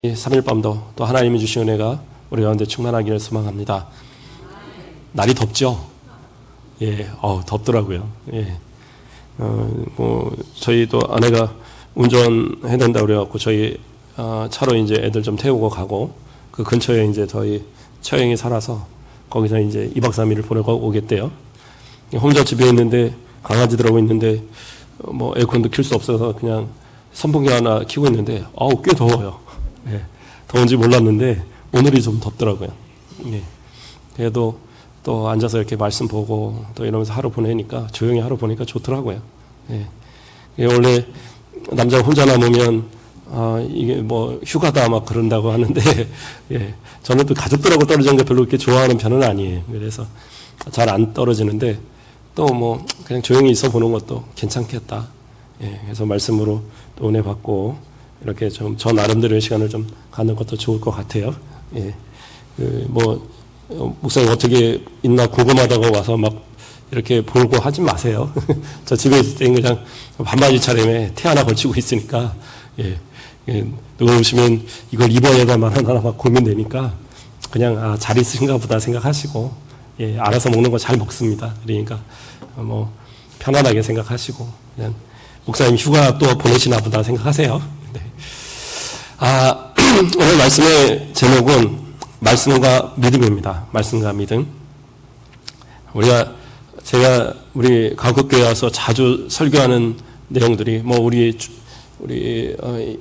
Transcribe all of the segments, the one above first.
이 3일 밤도 또 하나님이 주신 은혜가 우리 가운데 충만하기를 소망합니다. 날이 덥죠? 예, 덥더라고요. 예. 저희도 아내가 운전해야 된다 그래갖고 저희 차로 이제 애들 좀 태우고 가고 그 근처에 이제 저희 처형이 살아서 거기서 이제 2박 3일을 보내고 오겠대요. 혼자 집에 있는데 강아지들하고 있는데 에어컨도 킬 수 없어서 그냥 선풍기 하나 켜고 있는데 꽤 더워요. 예, 더운지 몰랐는데 오늘이 좀 덥더라고요. 예, 그래도 또 앉아서 이렇게 말씀 보고 또 이러면서 하루 보내니까 조용히 하루 보니까 좋더라고요. 예, 원래 남자 혼자 남으면 이게 휴가다 막 그런다고 하는데 예, 저는 또 가족들하고 떨어지는 거 별로 그렇게 좋아하는 편은 아니에요. 그래서 잘 안 떨어지는데 또 그냥 조용히 있어 보는 것도 괜찮겠다. 예, 그래서 말씀으로 또 은혜 받고 이렇게 좀 저 나름대로의 시간을 좀 갖는 것도 좋을 것 같아요. 예, 목사님 어떻게 있나 궁금하다고 와서 막 이렇게 보고 하지 마세요. 저 집에 있을 때는 그냥 반바지 차림에 티 하나 걸치고 있으니까 누가 오시면 이걸 입어야 되나 하나 막 고민되니까 그냥 잘 있으신가 보다 생각하시고 알아서 먹는 거 잘 먹습니다. 그러니까 편안하게 생각하시고 그냥 목사님 휴가 또 보내시나 보다 생각하세요. 네. 오늘 말씀의 제목은 말씀과 믿음입니다. 말씀과 믿음. 제가 우리 가곡교회 와서 자주 설교하는 내용들이 우리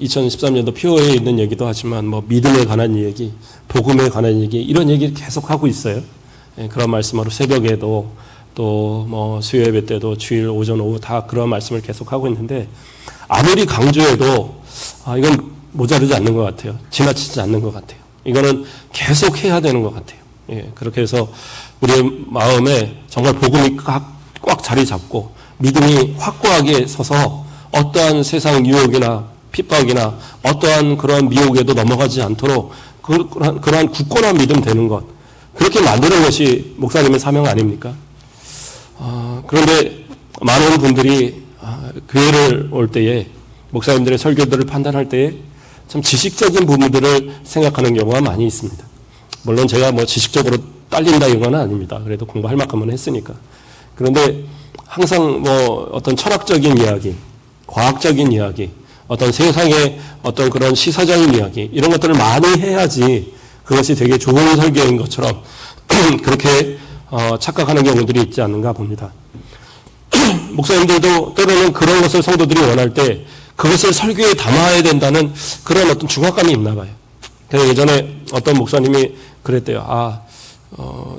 2013년도 표어에 있는 얘기도 하지만 믿음에 관한 얘기, 복음에 관한 얘기 이런 얘기를 계속 하고 있어요. 그런 말씀으로 새벽에도 또 수요 예배 때도 주일 오전 오후 다 그런 말씀을 계속 하고 있는데 아무리 강조해도 이건 모자르지 않는 것 같아요. 지나치지 않는 것 같아요. 이거는 계속 해야 되는 것 같아요. 예, 그렇게 해서 우리의 마음에 정말 복음이 꽉 자리 잡고 믿음이 확고하게 서서 어떠한 세상 유혹이나 핍박이나 어떠한 그러한 미혹에도 넘어가지 않도록 그러한 굳건한 믿음 되는 것 그렇게 만드는 것이 목사님의 사명 아닙니까? 그런데 많은 분들이 교회를 올 때에 목사님들의 설교들을 판단할 때에 참 지식적인 부분들을 생각하는 경우가 많이 있습니다. 물론 제가 지식적으로 딸린다 이건 아닙니다. 그래도 공부할 만큼은 했으니까. 그런데 항상 어떤 철학적인 이야기, 과학적인 이야기, 어떤 세상의 어떤 그런 시사적인 이야기 이런 것들을 많이 해야지 그것이 되게 좋은 설교인 것처럼 그렇게 착각하는 경우들이 있지 않는가 봅니다. 목사님들도 때로는 그런 것을 성도들이 원할 때 그것을 설교에 담아야 된다는 그런 어떤 중압감이 있나 봐요. 그래서 예전에 어떤 목사님이 그랬대요.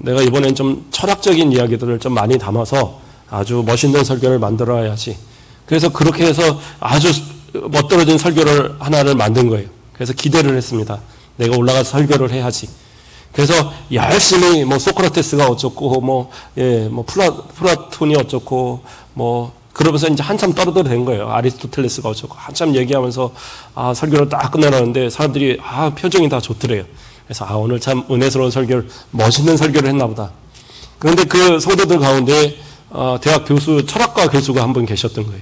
내가 이번엔 좀 철학적인 이야기들을 좀 많이 담아서 아주 멋있는 설교를 만들어야지. 그래서 그렇게 해서 아주 멋들어진 설교를 하나를 만든 거예요. 그래서 기대를 했습니다. 내가 올라가서 설교를 해야지. 그래서 열심히 소크라테스가 어쩌고 플라톤이 어쩌고 그러면서 이제 한참 떨어져야 된 거예요. 아리스토텔레스가 어쩌고 한참 얘기하면서 설교를 딱 끝내놨는데 사람들이 표정이 다 좋더래요. 그래서 오늘 참 은혜스러운 설교를 멋있는 설교를 했나 보다. 그런데 그 성도들 가운데 대학 교수 철학과 교수가 한 분 계셨던 거예요.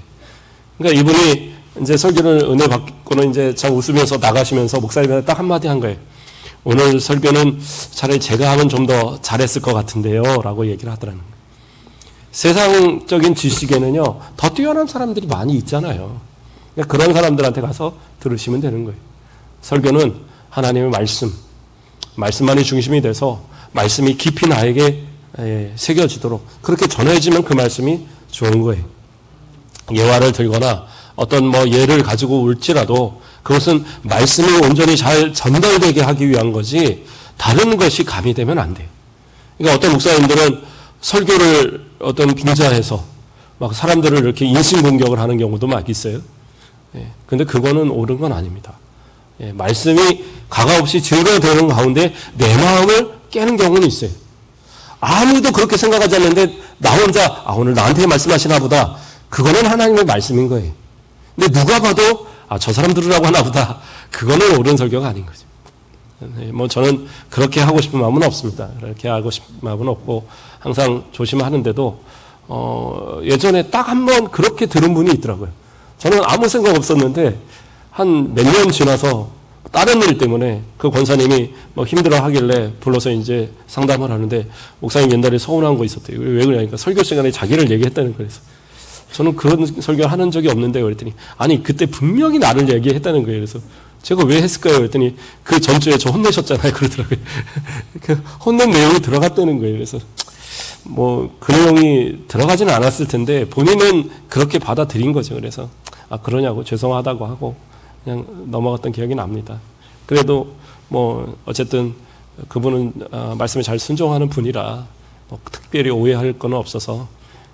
그러니까 이분이 이제 설교를 은혜 받고는 이제 참 웃으면서 나가시면서 목사님한테 딱 한마디 한 거예요. 오늘 설교는 차라리 제가 하면 좀 더 잘했을 것 같은데요 라고 얘기를 하더라는 거예요. 세상적인 지식에는요 더 뛰어난 사람들이 많이 있잖아요. 그러니까 그런 사람들한테 가서 들으시면 되는 거예요. 설교는 하나님의 말씀만이 중심이 돼서 말씀이 깊이 나에게 새겨지도록 그렇게 전해지면 그 말씀이 좋은 거예요. 예화를 들거나 어떤 예를 가지고 올지라도 그것은 말씀이 온전히 잘 전달되게 하기 위한 거지 다른 것이 가미되면 안 돼요. 그러니까 어떤 목사님들은 설교를 어떤 빙자해서 막 사람들을 이렇게 인신공격을 하는 경우도 막 있어요. 근데 그거는 옳은 건 아닙니다. 말씀이 가가없이 증거되는 가운데 내 마음을 깨는 경우는 있어요. 아무도 그렇게 생각하지 않는데 나 혼자 오늘 나한테 말씀하시나 보다. 그거는 하나님의 말씀인 거예요. 근데 누가 봐도 저 사람 들으라고 하나 보다. 그거는 옳은 설교가 아닌 거죠. 저는 그렇게 하고 싶은 마음은 없습니다. 그렇게 하고 싶은 마음은 없고 항상 조심하는데도 예전에 딱 한 번 그렇게 들은 분이 있더라고요. 저는 아무 생각 없었는데 한 몇 년 지나서 다른 일 때문에 그 권사님이 뭐 힘들어 하길래 불러서 이제 상담을 하는데, 목사님 옛날에 서운한 거 있었대요. 왜 그러냐니까 설교 시간에 자기를 얘기했다는 거예요. 그래서 저는 그런 설교를 하는 적이 없는데 그랬더니, 아니 그때 분명히 나를 얘기했다는 거예요. 그래서 제가 왜 했을까요? 그랬더니 그 전주에 저 혼내셨잖아요. 그러더라고요. 그 혼낸 내용이 들어갔다는 거예요. 그래서 뭐 그 내용이 들어가지는 않았을 텐데 본인은 그렇게 받아들인 거죠. 그래서 아 그러냐고 죄송하다고 하고 그냥 넘어갔던 기억이 납니다. 그래도 뭐 어쨌든 그분은 말씀에 잘 순종하는 분이라 뭐 특별히 오해할 건 없어서,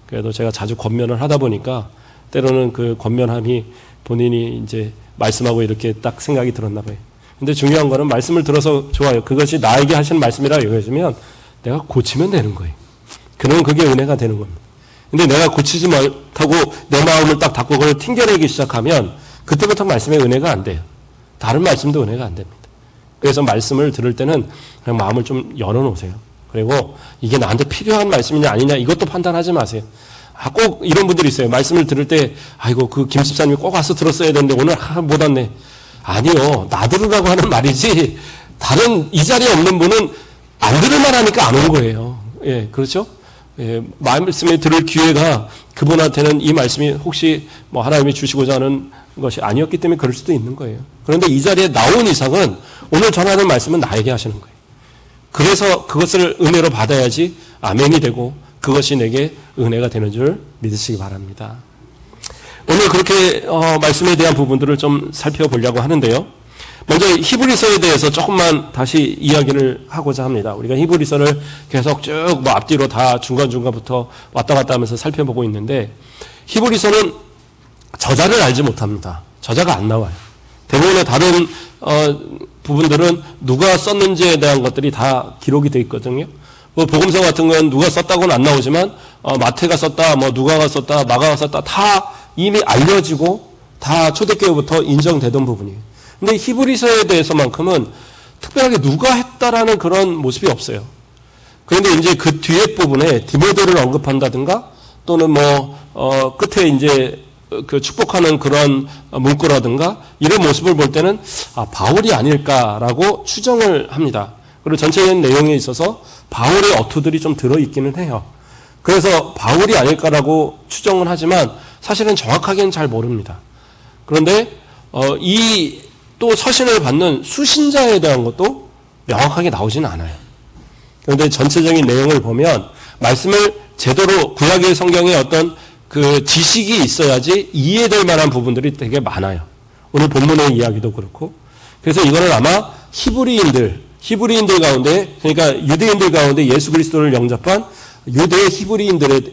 그래도 제가 자주 권면을 하다 보니까 때로는 그 권면함이 본인이 이제 말씀하고 이렇게 딱 생각이 들었나 봐요. 근데 중요한 거는 말씀을 들어서 좋아요. 그것이 나에게 하시는 말씀이라 여겨지면 내가 고치면 되는 거예요. 그러면 그게 은혜가 되는 겁니다. 근데 내가 고치지 못하고 내 마음을 딱 닫고 그걸 튕겨내기 시작하면 그때부터 말씀의 은혜가 안 돼요. 다른 말씀도 은혜가 안 됩니다. 그래서 말씀을 들을 때는 그냥 마음을 좀 열어놓으세요. 그리고 이게 나한테 필요한 말씀이냐 아니냐 이것도 판단하지 마세요. 꼭 이런 분들이 있어요. 말씀을 들을 때 아이고 그 김 집사님이 꼭 와서 들었어야 되는데 오늘 못 왔네. 아니요. 나 들으라고 하는 말이지 다른 이 자리에 없는 분은 안 들을만 하니까 안 온 거예요. 예, 그렇죠? 예, 말씀에 들을 기회가 그분한테는 이 말씀이 혹시 뭐 하나님이 주시고자 하는 것이 아니었기 때문에 그럴 수도 있는 거예요. 그런데 이 자리에 나온 이상은 오늘 전하는 말씀은 나에게 하시는 거예요. 그래서 그것을 은혜로 받아야지 아멘이 되고 그것이 내게 은혜가 되는 줄 믿으시기 바랍니다. 오늘 그렇게 말씀에 대한 부분들을 좀 살펴보려고 하는데요. 먼저 히브리서에 대해서 조금만 다시 이야기를 하고자 합니다. 우리가 히브리서를 계속 쭉 뭐 앞뒤로 다 중간중간부터 왔다 갔다 하면서 살펴보고 있는데, 히브리서는 저자를 알지 못합니다. 저자가 안 나와요. 대부분의 다른 부분들은 누가 썼는지에 대한 것들이 다 기록이 되어 있거든요. 뭐 복음서 같은 건 누가 썼다고는 안 나오지만 마태가 썼다, 뭐 누가가 썼다, 마가가 썼다 다 이미 알려지고 다 초대교회부터 인정되던 부분이에요. 근데 히브리서에 대해서만큼은 특별하게 누가 했다라는 그런 모습이 없어요. 그런데 이제 그 뒤에 부분에 디모데를 언급한다든가 또는 끝에 이제 그 축복하는 그런 문구라든가 이런 모습을 볼 때는 바울이 아닐까라고 추정을 합니다. 그리고 전체적인 내용에 있어서 바울의 어투들이 좀 들어있기는 해요. 그래서 바울이 아닐까라고 추정을 하지만 사실은 정확하게는 잘 모릅니다. 그런데 이 또 서신을 받는 수신자에 대한 것도 명확하게 나오지는 않아요. 그런데 전체적인 내용을 보면 말씀을 제대로 구약의 성경에 어떤 그 지식이 있어야지 이해될 만한 부분들이 되게 많아요. 오늘 본문의 이야기도 그렇고. 그래서 이거는 아마 히브리인들 가운데, 그러니까 유대인들 가운데 예수 그리스도를 영접한 유대 히브리인들의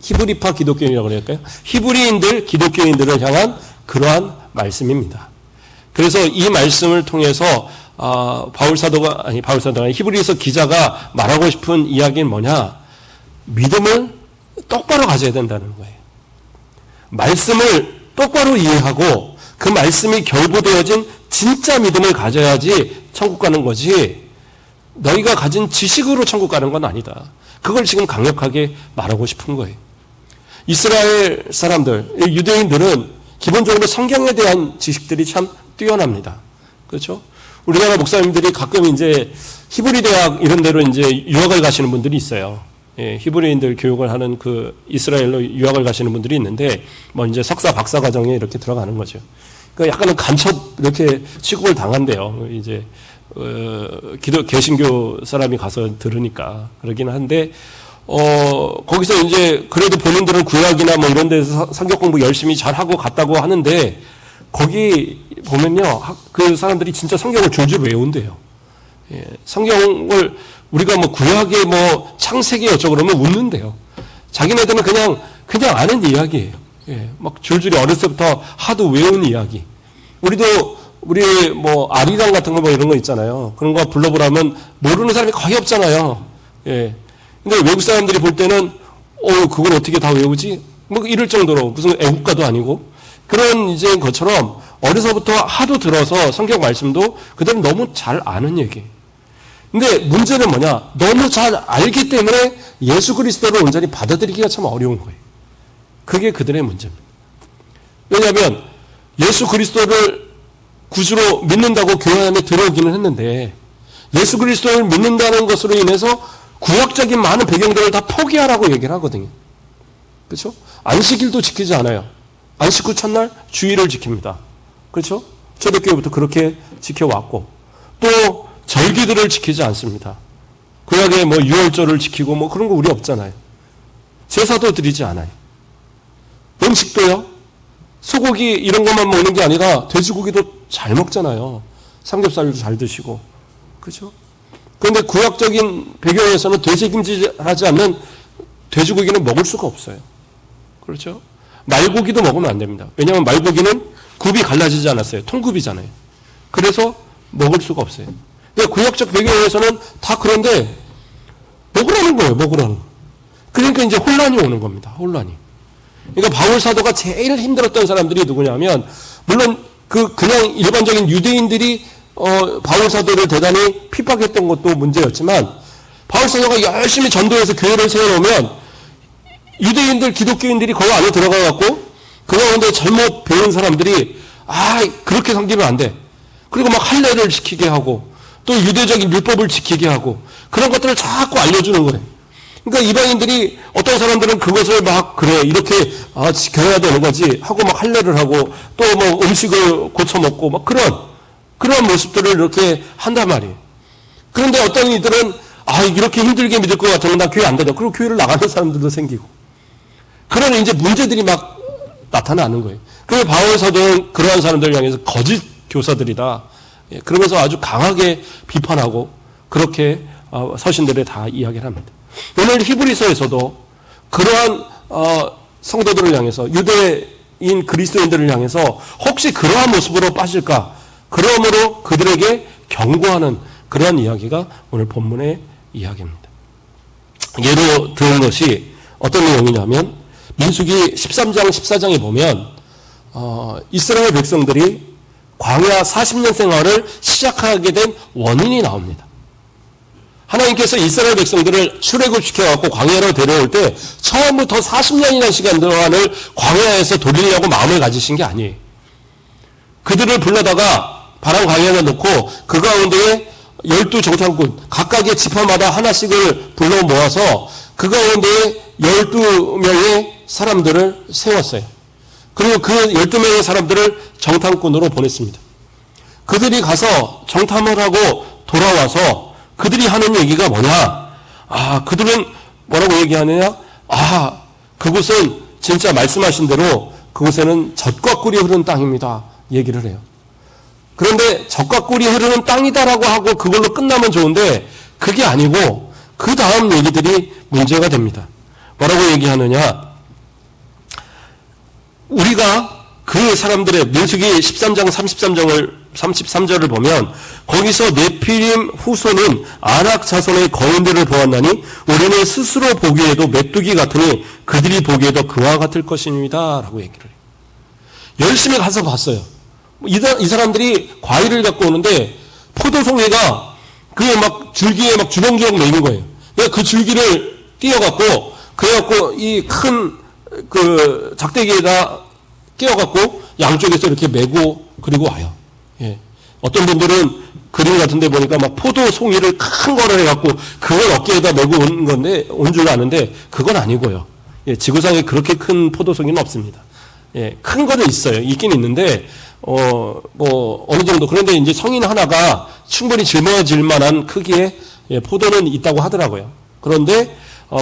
히브리파 기독교인이라고 그럴까요? 히브리인들 기독교인들을 향한 그러한 말씀입니다. 그래서 이 말씀을 통해서 히브리서 기자가 말하고 싶은 이야기는 뭐냐? 믿음을 똑바로 가져야 된다는 거예요. 말씀을 똑바로 이해하고 그 말씀이 결부되어진 진짜 믿음을 가져야지 천국 가는 거지, 너희가 가진 지식으로 천국 가는 건 아니다. 그걸 지금 강력하게 말하고 싶은 거예요. 이스라엘 사람들, 유대인들은 기본적으로 성경에 대한 지식들이 참 뛰어납니다. 그렇죠? 우리나라 목사님들이 가끔 이제 히브리 대학 이런 데로 이제 유학을 가시는 분들이 있어요. 예, 히브리인들 교육을 하는 그 이스라엘로 유학을 가시는 분들이 있는데, 뭐 이제 석사, 박사 과정에 이렇게 들어가는 거죠. 그러니까 약간은 간첩 이렇게 취급을 당한대요. 이제 개신교 사람이 가서 들으니까 그러긴 한데, 거기서 이제 그래도 본인들은 구약이나 뭐 이런 데서 성경 공부 열심히 잘하고 갔다고 하는데, 거기 보면요, 그 사람들이 진짜 성경을 줄줄 외운대요. 예, 성경을 우리가 뭐 구약의 뭐 창세기 어쩌고 그러면 웃는데요. 자기네들은 그냥 아는 이야기예요. 예, 막 줄줄이 어렸을 때부터 하도 외운 이야기. 우리 뭐 아리랑 같은 거 뭐 이런 거 있잖아요. 그런 거 불러보라면 모르는 사람이 거의 없잖아요. 예. 근데 외국 사람들이 볼 때는 그걸 어떻게 다 외우지? 뭐 이럴 정도로 무슨 애국가도 아니고 그런 이제 것처럼 어려서부터 하도 들어서 성경 말씀도 그들은 너무 잘 아는 얘기예요. 근데 문제는 뭐냐? 너무 잘 알기 때문에 예수 그리스도를 온전히 받아들이기가 참 어려운 거예요. 그게 그들의 문제입니다. 왜냐하면 예수 그리스도를 구주로 믿는다고 교회 안에 들어오기는 했는데 예수 그리스도를 믿는다는 것으로 인해서 구약적인 많은 배경들을 다 포기하라고 얘기를 하거든요. 그렇죠? 안식일도 지키지 않아요. 안식 후 첫날 주일을 지킵니다. 그렇죠? 초대교회부터 그렇게 지켜왔고 또 절기들을 지키지 않습니다. 구약에 뭐 유월절을 지키고 뭐 그런 거 우리 없잖아요. 제사도 드리지 않아요. 음식도요. 소고기 이런 것만 먹는 게 아니라 돼지고기도 잘 먹잖아요. 삼겹살도 잘 드시고. 그렇죠? 그런데 구약적인 배경에서는 되새김질하지 않는 돼지고기는 먹을 수가 없어요. 그렇죠? 말고기도 먹으면 안 됩니다. 왜냐하면 말고기는 굽이 갈라지지 않았어요. 통굽이잖아요. 그래서 먹을 수가 없어요. 그러니까 구약적 배경에서는 다 그런데 먹으라는 거예요. 먹으라는. 그러니까 이제 혼란이 오는 겁니다. 혼란이. 그러니까 바울 사도가 제일 힘들었던 사람들이 누구냐면 물론 그냥 일반적인 유대인들이 바울 사도를 대단히 핍박했던 것도 문제였지만 바울 사도가 열심히 전도해서 교회를 세워놓으면 유대인들 기독교인들이 거기 안에 들어가 갖고 그 가운데 잘못 배운 사람들이 그렇게 섬기면 안 돼. 그리고 막 할례를 지키게 하고 또 유대적인 율법을 지키게 하고 그런 것들을 자꾸 알려주는 거예요. 그러니까 이방인들이 어떤 사람들은 그것을 막 그래 이렇게 지켜야 되는 거지 하고 막 할례를 하고 또 뭐 음식을 고쳐 먹고 막 그런 모습들을 이렇게 한단 말이에요. 그런데 어떤 이들은 이렇게 힘들게 믿을 것 같으면 나 교회 안 다녀. 그리고 교회를 나가는 사람들도 생기고 그런 이제 문제들이 막 나타나는 거예요. 그래서 바울 사도는 그러한 사람들을 향해서 거짓 교사들이다. 그러면서 아주 강하게 비판하고 그렇게 서신들에 다 이야기를 합니다. 오늘 히브리서에서도 그러한 성도들을 향해서 유대인 그리스도인들을 향해서 혹시 그러한 모습으로 빠질까? 그러므로 그들에게 경고하는 그러한 이야기가 오늘 본문의 이야기입니다. 예로 들은 것이 어떤 내용이냐면 민수기 13장 14장에 보면 이스라엘 백성들이 광야 40년 생활을 시작하게 된 원인이 나옵니다. 하나님께서 이스라엘 백성들을 출애굽시켜갖고 광야로 데려올 때 처음부터 40년이라는 시간 동안을 광야에서 돌리려고 마음을 가지신 게 아니에요. 그들을 불러다가 바람 광야에 놓고 그 가운데에 12정탐꾼 각각의 지파마다 하나씩을 불러 모아서 그 가운데에 12명의 사람들을 세웠어요. 그리고 그 12명의 사람들을 정탐꾼으로 보냈습니다. 그들이 가서 정탐을 하고 돌아와서 그들이 하는 얘기가 뭐냐? 그들은 뭐라고 얘기하느냐? 그곳은 진짜 말씀하신 대로 그곳에는 젖과 꿀이 흐르는 땅입니다. 얘기를 해요. 그런데 젖과 꿀이 흐르는 땅이다라고 하고 그걸로 끝나면 좋은데 그게 아니고 그 다음 얘기들이 문제가 됩니다. 뭐라고 얘기하느냐? 우리가 그 사람들의 민수기 13장 33절을 보면 거기서 네피림 후손은 아낙 자손의 거인들을 보았나니 우리는 스스로 보기에도 메뚜기 같으니 그들이 보기에도 그와 같을 것입니다. 라고 얘기를 해요. 열심히 가서 봤어요. 이 사람들이 과일을 갖고 오는데 포도송이가 그 막 줄기에 막 주렁주렁 매는 거예요. 그 줄기를 띄어갖고 그래갖고 이 큰 그 작대기에다 끼워갖고 양쪽에서 이렇게 메고 그리고 와요. 어떤 분들은 그림 같은 데 보니까 막 포도 송이를 큰 거를 해갖고 그걸 어깨에다 메고 온 줄 아는데 그건 아니고요. 지구상에 그렇게 큰 포도 송이는 없습니다. 큰 거는 있어요. 있긴 있는데, 어느 정도. 그런데 이제 성인 하나가 충분히 짊어질 만한 크기의 포도는 있다고 하더라고요. 그런데,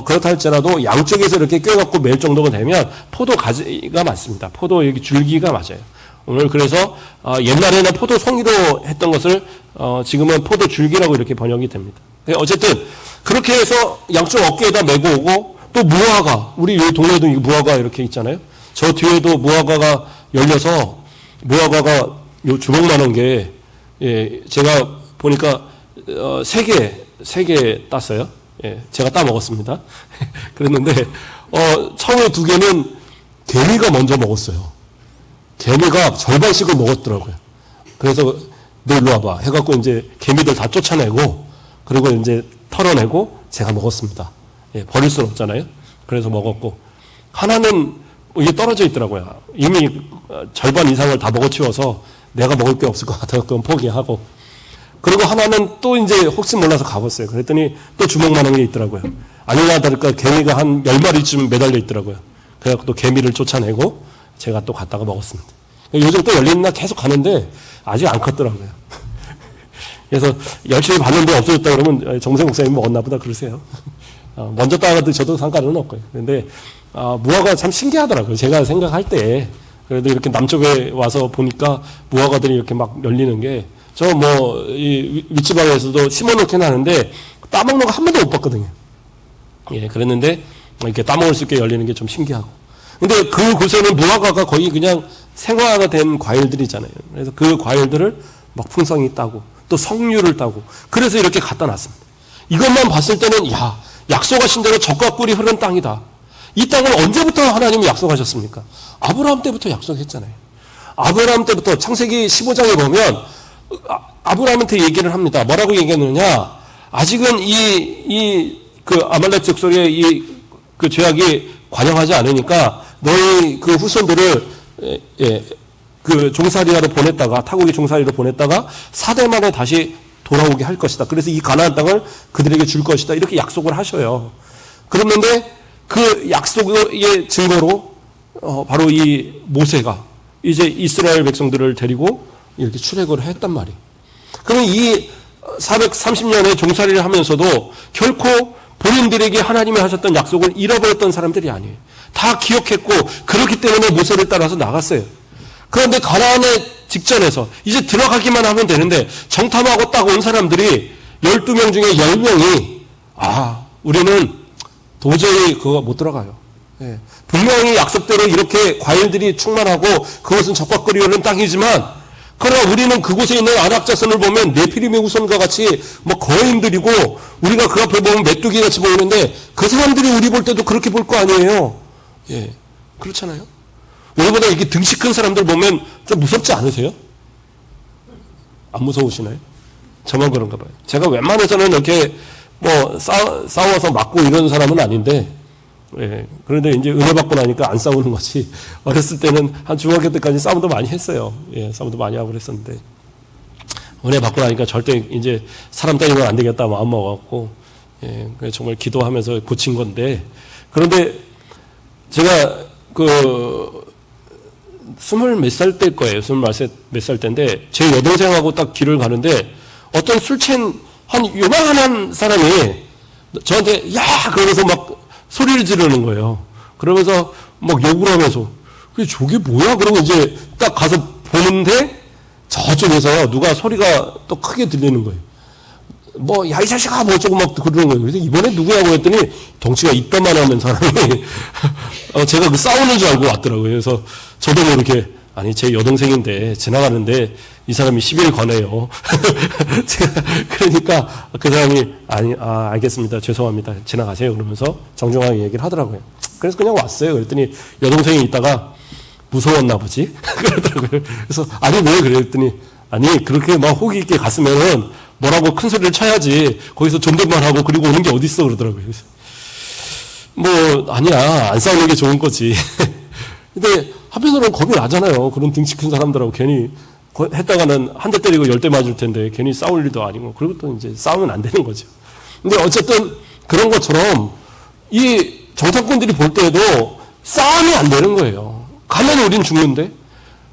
그렇다 할지라도 양쪽에서 이렇게 껴갖고 멜 정도가 되면 포도 가지가 많습니다. 포도 여기 줄기가 맞아요. 오늘 그래서 옛날에는 포도 송이로 했던 것을 지금은 포도 줄기라고 이렇게 번역이 됩니다. 어쨌든 그렇게 해서 양쪽 어깨에다 메고 오고 또 무화과 우리 여기 동네에도 무화과 이렇게 있잖아요. 저 뒤에도 무화과가 열려서 무화과가 요 주먹만한 게 제가 보니까 세 개 땄어요. 제가 따 먹었습니다. 그랬는데 처음에 2개는 개미가 먼저 먹었어요. 개미가 절반씩을 먹었더라고요. 그래서 너 일로 와봐 해갖고 이제 개미들 다 쫓아내고 그리고 이제 털어내고 제가 먹었습니다. 버릴 수는 없잖아요. 그래서 먹었고 하나는 이게 떨어져 있더라고요. 이미 절반 이상을 다 먹어치워서 내가 먹을 게 없을 것 같아서 그건 포기하고. 그리고 하나는 또 이제 혹시 몰라서 가봤어요. 그랬더니 또 주먹만한 게 있더라고요. 아니나 다를까 개미가 한 10마리쯤 매달려 있더라고요. 그래갖고 또 개미를 쫓아내고 제가 또 갔다가 먹었습니다. 요즘 또 열리는 날 계속 가는데 아직 안 컸더라고요. 그래서 열심히 봤는데 없어졌다 그러면 정세 목사님 먹었나 보다 그러세요. 먼저 따가도 저도 상관은 없고요. 그런데 무화과 참 신기하더라고요. 제가 생각할 때 그래도 이렇게 남쪽에 와서 보니까 무화과들이 이렇게 막 열리는 게 저 이 윗지방에서도 심어놓긴 하는데 따먹는 거 한 번도 못 봤거든요. 예, 그랬는데 이렇게 따먹을 수 있게 열리는 게 좀 신기하고. 근데 그 곳에는 무화과가 거의 그냥 생화가 된 과일들이잖아요. 그래서 그 과일들을 막 풍성히 따고 또 석류를 따고 그래서 이렇게 갖다 놨습니다. 이것만 봤을 때는 야, 약속하신 대로 젖과 꿀이 흐르는 땅이다. 이 땅을 언제부터 하나님이 약속하셨습니까? 아브라함 때부터 약속했잖아요. 아브라함 때부터 창세기 15장에 보면 아브라함한테 얘기를 합니다. 뭐라고 얘기했느냐? 아직은 그 아말렉 족속의 그 죄악이 관영하지 않으니까 너희 그 후손들을 그 종살이하러 보냈다가 타국의 종살이로 보냈다가 4대 만에 다시 돌아오게 할 것이다. 그래서 이 가나안 땅을 그들에게 줄 것이다. 이렇게 약속을 하셔요. 그랬는데 그 약속의 증거로 바로 이 모세가 이제 이스라엘 백성들을 데리고 이렇게 출애굽을 했단 말이에요. 그러면 이 430년의 종살이를 하면서도 결코 본인들에게 하나님이 하셨던 약속을 잃어버렸던 사람들이 아니에요. 다 기억했고 그렇기 때문에 모세를 따라서 나갔어요. 그런데 가나안의 직전에서 이제 들어가기만 하면 되는데 정탐하고 딱 온 사람들이 12명 중에 10명이 우리는 도저히 그거 못 들어가요. 예. 분명히 약속대로 이렇게 과일들이 충만하고 그것은 젖과 꿀이 흐르는 땅이지만 그러나 우리는 그곳에 있는 아낙 자손을 보면 네피림의 후손과 같이 뭐 거인들이고 우리가 그 앞에 보면 메뚜기 같이 보이는데 그 사람들이 우리 볼 때도 그렇게 볼 거 아니에요. 예. 그렇잖아요. 우리보다 이렇게 등치 큰 사람들 보면 좀 무섭지 않으세요? 안 무서우시나요? 저만 그런가 봐요. 제가 웬만해서는 이렇게 뭐 싸워서 맞고 이런 사람은 아닌데, 예. 그런데 이제 은혜 받고 나니까 안 싸우는 거지. 어렸을 때는 한 중학교 때까지 싸움도 많이 했어요. 예, 싸움도 많이 하고 그랬었는데. 은혜 받고 나니까 절대 이제 사람 때리면 안 되겠다 마음 먹었고, 예. 정말 기도하면서 고친 건데, 그런데 제가 스물 몇 살 때일 거예요. 몇 살 때인데, 제 여동생하고 딱 길을 가는데, 어떤 술 취한 한 요만한 사람이 저한테, 야! 그러면서 막 소리를 지르는 거예요. 그러면서 막 욕을 하면서, 저게 뭐야? 그러고 이제 딱 가서 보는데, 저쪽에서 누가 소리가 또 크게 들리는 거예요. 뭐, 야, 이 자식아! 뭐 어쩌고 막 그러는 거예요. 그래서 이번에 누구냐고 했더니, 덩치가 이따만 하는 사람이, 제가 그 싸우는 줄 알고 왔더라고요. 그래서 저도 모르게, 아니, 제 여동생인데, 지나가는데, 이 사람이 시비를 거네요. 그러니까, 그 사람이, 알겠습니다. 죄송합니다. 지나가세요. 그러면서 정중하게 얘기를 하더라고요. 그래서 그냥 왔어요. 그랬더니, 여동생이 있다가, 무서웠나 보지? 그러더라고요. 그래서, 아니, 왜? 그랬더니, 아니, 그렇게 막 호기 있게 갔으면은, 뭐라고 큰 소리를 쳐야지, 거기서 존댓말 하고, 그리고 오는 게 어딨어? 그러더라고요. 그래서, 아니야. 안 싸우는 게 좋은 거지. 근데, 한편으로는 겁이 나잖아요. 그런 등치 큰 사람들하고 괜히 했다가는 한 대 때리고 10대 맞을 텐데 괜히 싸울 일도 아니고 그리고 또 이제 싸우면 안 되는 거죠. 근데 어쨌든 그런 것처럼 이 정탐꾼들이 볼 때에도 싸움이 안 되는 거예요. 가면 우린 죽는데.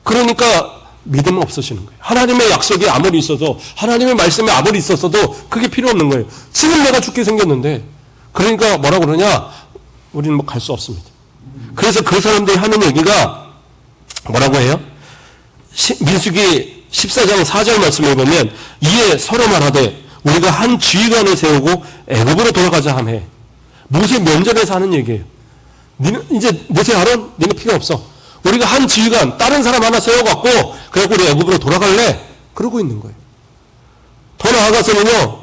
그러니까 믿음은 없으시는 거예요. 하나님의 약속이 아무리 있어도 하나님의 말씀이 아무리 있었어도 그게 필요 없는 거예요. 지금 내가 죽게 생겼는데 그러니까 뭐라고 그러냐? 우리는 뭐 갈 수 없습니다. 그래서 그 사람들이 하는 얘기가 뭐라고 해요? 민수기 14장 4절 말씀에 보면 이에 서로 말하되 우리가 한 지휘관을 세우고 애굽으로 돌아가자 하매 모세 면전에서 하는 얘기예요. 니는 이제 모세 아론 니는 필요 없어. 우리가 한 지휘관 다른 사람 하나 세워갖고 그래갖고 우리 애굽으로 돌아갈래? 그러고 있는 거예요. 더 나아가서는요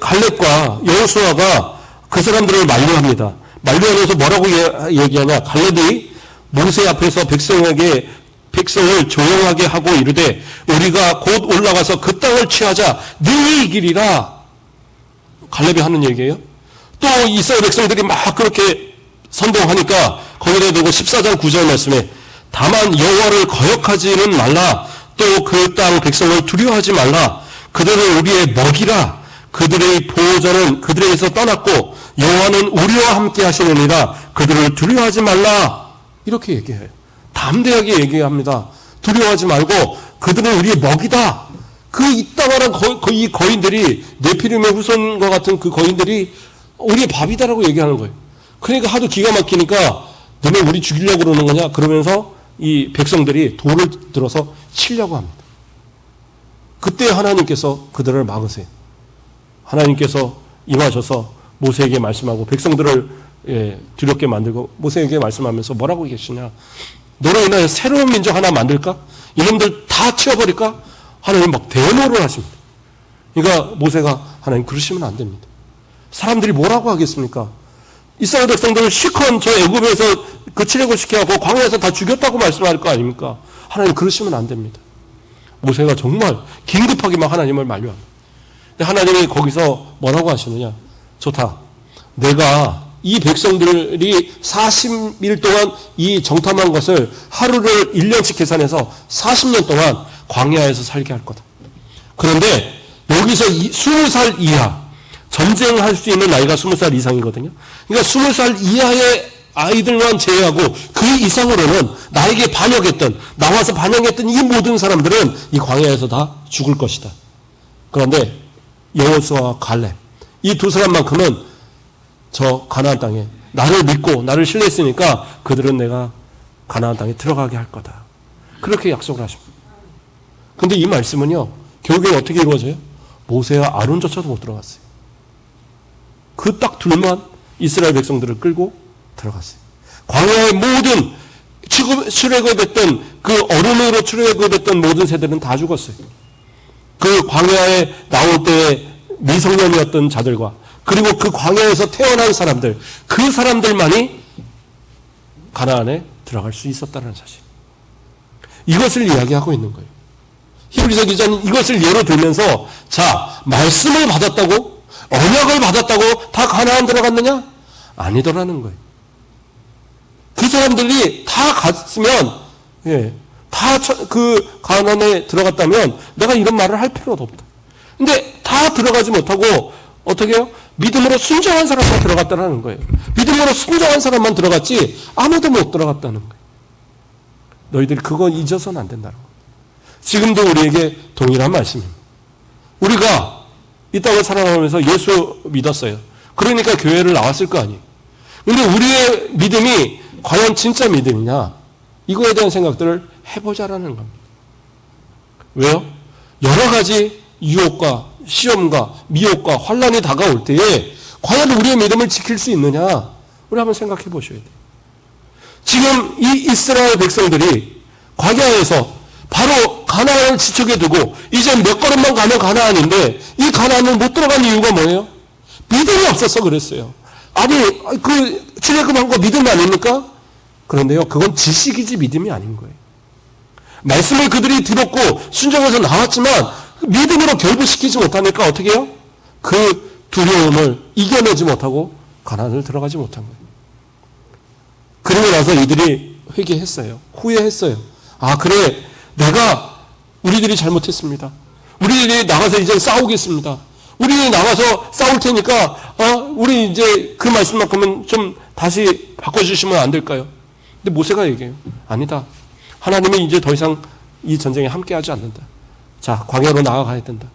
갈렙과 여호수아가 그 사람들을 만류합니다. 만류하면서 뭐라고 얘기하냐? 갈렙이 모세 앞에서 백성을 조용하게 하고 이르되 우리가 곧 올라가서 그 땅을 취하자 능히 이기리라. 갈렙이 하는 얘기예요. 또 이스라엘 백성들이 막 그렇게 선동하니까 거기다 두고 14장 9절 말씀에 다만 여호와를 거역하지는 말라. 또 그 땅 백성을 두려워하지 말라. 그들은 우리의 먹이라. 그들의 보호자는 그들에게서 떠났고 여호와는 우리와 함께 하시느니라. 그들을 두려워하지 말라. 이렇게 얘기해요. 담대하게 얘기합니다. 두려워하지 말고 그들은 우리의 먹이다. 그 이따가란 이 거인들이 네피림의 후손과 같은 그 거인들이 우리의 밥이다라고 얘기하는 거예요. 그러니까 하도 기가 막히니까 너네 우리 죽이려고 그러는 거냐? 그러면서 이 백성들이 돌을 들어서 치려고 합니다. 그때 하나님께서 그들을 막으세요. 하나님께서 임하셔서 모세에게 말씀하고 백성들을 두렵게 만들고 모세에게 말씀하면서 뭐라고 계시냐? 너로 인하여 새로운 민족 하나 만들까? 이놈들 다 치워버릴까? 하나님 막 대모를 하십니다. 그러니까 모세가 하나님 그러시면 안 됩니다. 사람들이 뭐라고 하겠습니까? 이스라엘 백성들을 실컷 저 애굽에서 그 출애굽시켜갖고 광야에서 다 죽였다고 말씀할 거 아닙니까? 하나님 그러시면 안 됩니다. 모세가 정말 긴급하게 막 하나님을 만류합니다. 근데 하나님이 거기서 뭐라고 하시느냐? 좋다. 내가 이 백성들이 40일 동안 이 정탐한 것을 하루를 1년씩 계산해서 40년 동안 광야에서 살게 할 거다. 그런데 여기서 20살 이하, 전쟁할 수 있는 나이가 20살 이상이거든요. 그러니까 20살 이하의 아이들만 제외하고 그 이상으로는 나에게 반역했던, 나와서 반역했던 이 모든 사람들은 이 광야에서 다 죽을 것이다. 그런데 여호수아와 갈렙, 이 두 사람만큼은 저 가나안 땅에 나를 믿고 나를 신뢰했으니까 그들은 내가 가나안 땅에 들어가게 할 거다. 그렇게 약속을 하십니다. 근데 이 말씀은요, 결국에 어떻게 이루어져요? 모세와 아론조차도 못 들어갔어요. 그 딱 둘만 이스라엘 백성들을 끌고 들어갔어요. 광야의 모든 출애굽했던 그 어른으로 출애굽했던 모든 세대는 다 죽었어요. 그 광야에 나올 때의 미성년이었던 자들과 그리고 그 광야에서 태어난 사람들, 그 사람들만이 가나안에 들어갈 수 있었다는 사실. 이것을 이야기하고 있는 거예요. 히브리서 기자는 이것을 예로 들면서 자, 말씀을 받았다고? 언약을 받았다고 다 가나안 들어갔느냐? 아니더라는 거예요. 그 사람들이 다 갔으면, 다 그 가나안에 들어갔다면 내가 이런 말을 할 필요도 없다. 근데 다 들어가지 못하고 어떻게 해요? 믿음으로 순종한 사람만 들어갔다는 거예요. 믿음으로 순종한 사람만 들어갔지 아무도 못 들어갔다는 거예요. 너희들이 그거 잊어서는 안 된다는 거예요. 지금도 우리에게 동일한 말씀입니다. 우리가 이 땅을 살아가면서 예수 믿었어요. 그러니까 교회를 나왔을 거 아니에요. 근데 우리의 믿음이 과연 진짜 믿음이냐? 이거에 대한 생각들을 해보자라는 겁니다. 왜요? 여러 가지 유혹과 시험과 미혹과 환란이 다가올 때에 과연 우리의 믿음을 지킬 수 있느냐? 우리 한번 생각해 보셔야 돼요. 지금 이 이스라엘 백성들이 광야에서 바로 가나안을 지척에 두고 이제 몇 걸음만 가면 가나안인데 이 가나안을 못 들어간 이유가 뭐예요? 믿음이 없어서 그랬어요. 아니 그 출애굽한 거 믿음 아닙니까? 그런데요, 그건 지식이지 믿음이 아닌 거예요. 말씀을 그들이 들었고 순종해서 나왔지만 믿음으로 결부시키지 못하니까 어떻게 해요? 그 두려움을 이겨내지 못하고 가나안을 들어가지 못한 거예요. 그러고 나서 이들이 회개했어요. 후회했어요. 아, 그래, 우리들이 잘못했습니다. 우리들이 나가서 이제 싸우겠습니다. 우리 나가서 싸울 테니까 우리 이제 그 말씀만큼은 좀 다시 바꿔주시면 안 될까요? 근데 모세가 얘기해요. 아니다. 하나님이 이제 더 이상 이 전쟁에 함께하지 않는다. 자, 광야로 나아가야 된다.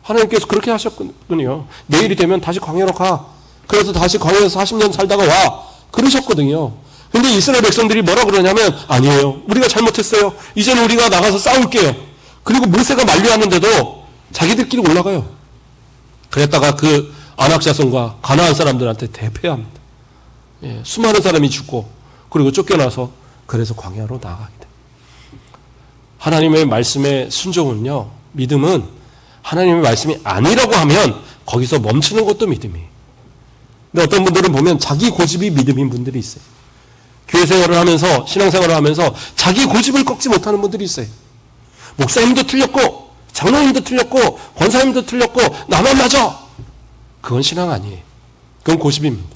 하나님께서 그렇게 하셨군요. 내일이 되면 다시 광야로 가. 그래서 다시 광야에서 40년 살다가 와. 그러셨거든요. 근데 이스라엘 백성들이 뭐라 그러냐면 아니에요. 우리가 잘못했어요. 이제는 우리가 나가서 싸울게요. 그리고 모세가 만류하는데도 자기들끼리 올라가요. 그랬다가 그 아낙 자손과 가나안 사람들한테 대패합니다. 수많은 사람이 죽고 그리고 쫓겨나서 그래서 광야로 나아가게 됩니다. 하나님의 말씀의 순종은요, 믿음은 하나님의 말씀이 아니라고 하면 거기서 멈추는 것도 믿음이에요. 근데 어떤 분들은 보면 자기 고집이 믿음인 분들이 있어요. 교회 생활을 하면서 신앙생활을 하면서 자기 고집을 꺾지 못하는 분들이 있어요. 목사님도 틀렸고 장로님도 틀렸고 권사님도 틀렸고 나만 맞아. 그건 신앙 아니에요. 그건 고집입니다.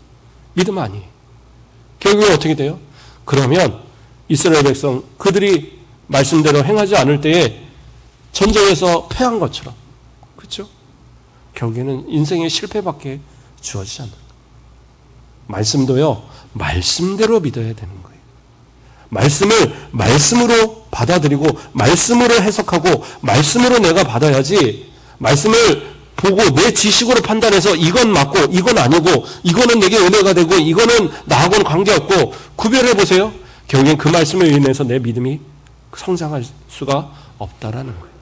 믿음 아니에요. 결국에 어떻게 돼요? 그러면 이스라엘 백성 그들이 말씀대로 행하지 않을 때에 전쟁에서 패한 것처럼, 그렇죠? 결국에는 인생의 실패밖에 주어지지 않는 거예요. 말씀도요, 말씀대로 믿어야 되는 거예요. 말씀을 말씀으로 받아들이고 말씀으로 해석하고 말씀으로 내가 받아야지, 말씀을 보고 내 지식으로 판단해서 이건 맞고 이건 아니고 이거는 내게 은혜가 되고 이거는 나하고는 관계없고 구별해 보세요. 결국엔 그 말씀에 인해서 내 믿음이 성장할 수가 없다라는 거예요.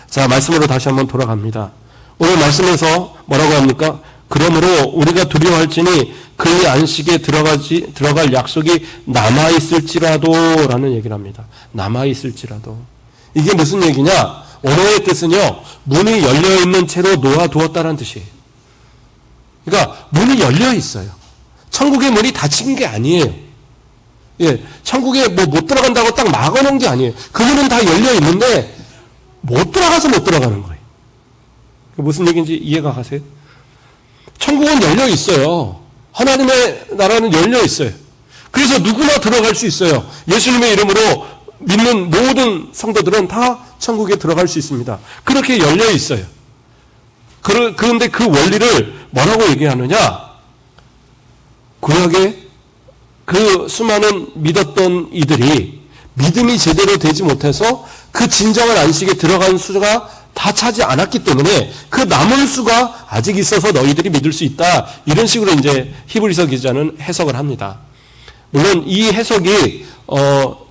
자, 말씀으로 다시 한번 돌아갑니다. 오늘 말씀에서 뭐라고 합니까? 그러므로 우리가 두려워할지니 그의 안식에 들어갈 약속이 남아있을지라도 라는 얘기를 합니다. 남아있을지라도. 이게 무슨 얘기냐? 원어의 뜻은요, 문이 열려있는 채로 놓아두었다는 뜻이에요. 그러니까 문이 열려 있어요. 천국의 문이 닫힌 게 아니에요. 예, 천국에 못 들어간다고 딱 막아놓은 게 아니에요. 그 문은 다 열려 있는데 못 들어가서 못 들어가는 거예요. 무슨 얘기인지 이해가 가세요? 천국은 열려 있어요. 하나님의 나라는 열려 있어요. 그래서 누구나 들어갈 수 있어요. 예수님의 이름으로 믿는 모든 성도들은 다 천국에 들어갈 수 있습니다. 그렇게 열려 있어요. 그런데 그 원리를 뭐라고 얘기하느냐? 구약에 그 수많은 믿었던 이들이 믿음이 제대로 되지 못해서 그 진정한 안식에 들어간 수가 다 차지 않았기 때문에 그 남은 수가 아직 있어서 너희들이 믿을 수 있다. 이런 식으로 이제 히브리서 기자는 해석을 합니다. 물론 이 해석이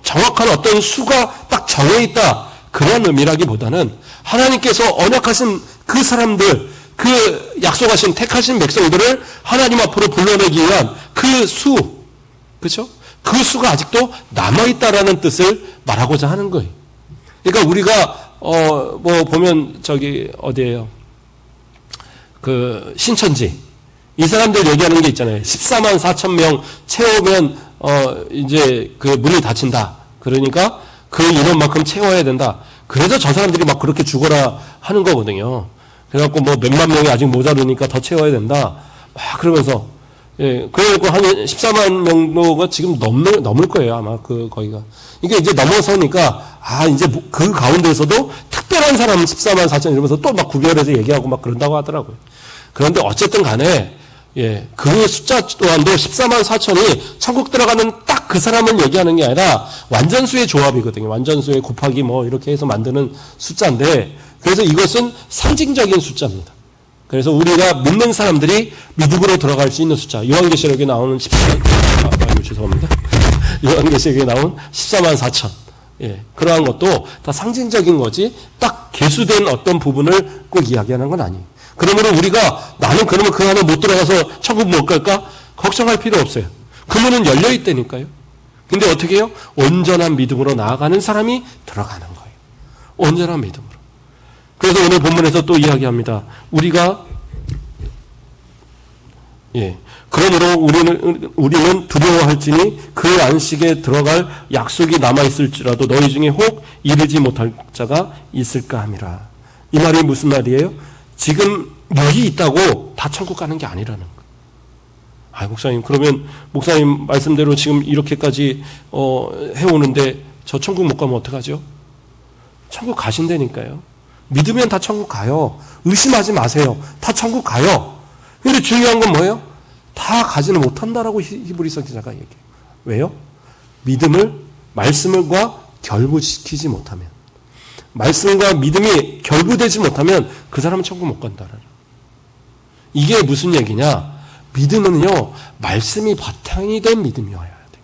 정확한 어떤 수가 딱 정해 있다, 그런 의미라기보다는 하나님께서 언약하신 그 사람들, 그 약속하신 택하신 백성들을 하나님 앞으로 불러내기 위한 그 수, 그렇죠? 그 수가 아직도 남아있다라는 뜻을 말하고자 하는 거예요. 그러니까 우리가 보면 저기 어디예요? 그 신천지, 이 사람들 얘기하는 게 있잖아요. 14만 4천 명 채우면 이제 그 문이 닫힌다. 그러니까 그 인원만큼 채워야 된다. 그래서 저 사람들이 막 그렇게 죽어라 하는 거거든요. 그래갖고 뭐 몇만 명이 아직 모자르니까 더 채워야 된다. 막 그러면서, 예, 그래갖고 한 14만 명도가 지금 넘을 거예요. 아마 거기가. 이게 이제 넘어서니까, 이제 그 가운데서도 특별한 사람 14만 4천 이러면서 또 막 구별해서 얘기하고 막 그런다고 하더라고요. 그런데 어쨌든 간에, 예, 그 숫자 또한도 14만 4천이 천국 들어가는 딱 그 사람을 얘기하는 게 아니라 완전수의 조합이거든요. 완전수의 곱하기 뭐 이렇게 해서 만드는 숫자인데, 그래서 이것은 상징적인 숫자입니다. 그래서 우리가 믿는 사람들이 믿음으로 들어갈 수 있는 숫자. 요한계시록에 나오는 14만, 죄송합니다. 요한계시록에 나온 14만 4천. 예, 그러한 것도 다 상징적인 거지, 딱 계수된 어떤 부분을 꼭 이야기하는 건 아니에요. 그러므로 우리가 나는 그러면 그 안에 못 들어가서 천국 못 갈까? 걱정할 필요 없어요. 그 문은 열려 있다니까요. 근데 어떻게 해요? 온전한 믿음으로 나아가는 사람이 들어가는 거예요. 온전한 믿음으로. 그래서 오늘 본문에서 또 이야기합니다. 우리가, 예, 그러므로 우리는 두려워할지니 그 안식에 들어갈 약속이 남아있을지라도 너희 중에 혹 이르지 못할 자가 있을까 함이라. 이 말이 무슨 말이에요? 지금 여기 있다고 다 천국 가는 게 아니라는 거예요. 목사님, 그러면 목사님 말씀대로 지금 이렇게까지 해오는데 저 천국 못 가면 어떡하죠? 천국 가신다니까요. 믿으면 다 천국 가요. 의심하지 마세요. 다 천국 가요. 근데 중요한 건 뭐예요? 다 가지는 못한다라고 히브리서 기자가 얘기해요. 왜요? 믿음을 말씀과 결부시키지 못하면, 말씀과 믿음이 결부되지 못하면 그 사람은 천국 못 간다라는. 이게 무슨 얘기냐? 믿음은요, 말씀이 바탕이 된 믿음이어야 돼요.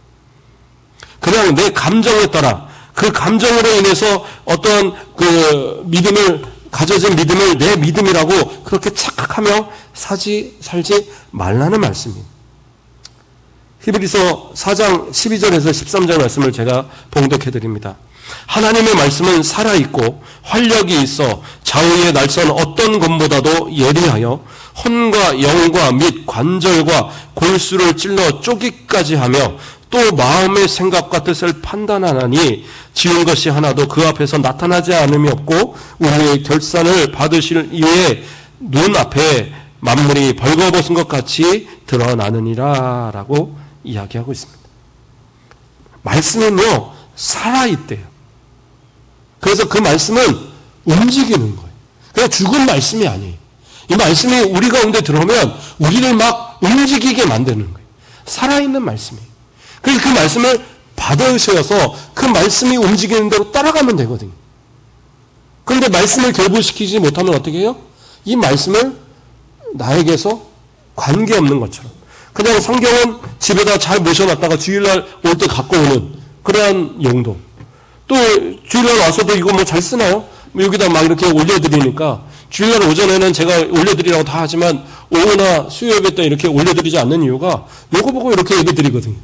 그냥 내 감정에 따라, 그 감정으로 인해서 어떤 그 믿음을, 가져진 믿음을 내 믿음이라고 그렇게 착각하며 살지 말라는 말씀입니다. 히브리서 4장 12절에서 13절 말씀을 제가 봉독해 드립니다. 하나님의 말씀은 살아있고 활력이 있어 좌우의 날선 어떤 검보다도 예리하여 혼과 영과 및 관절과 골수를 찔러 쪼기까지 하며 또 마음의 생각과 뜻을 판단하나니 지은 것이 하나도 그 앞에서 나타나지 않음이 없고 우리의 결산을 받으실 이후에 눈앞에 만물이 벌거벗은 것 같이 드러나느니라 라고 이야기하고 있습니다. 말씀은요, 살아있대요. 그래서 그 말씀은 움직이는 거예요. 그냥 죽은 말씀이 아니에요. 이 말씀이 우리 가운데 들어오면 우리를 막 움직이게 만드는 거예요. 살아있는 말씀이에요. 그래서 그 말씀을 받아으셔서 그 말씀이 움직이는 대로 따라가면 되거든요. 그런데 말씀을 결부시키지 못하면 어떻게 해요? 이 말씀을 나에게서 관계없는 것처럼 그냥 성경은 집에다 잘 모셔놨다가 주일날 올 때 갖고 오는 그러한 용도. 또 주일날 와서도 이거 뭐 잘 쓰나요? 뭐 여기다 막 이렇게 올려드리니까 주일날 오전에는 제가 올려드리라고 다 하지만 오후나 수요 예배 때 이렇게 올려드리지 않는 이유가 요거 보고 이렇게 예배 드리거든요.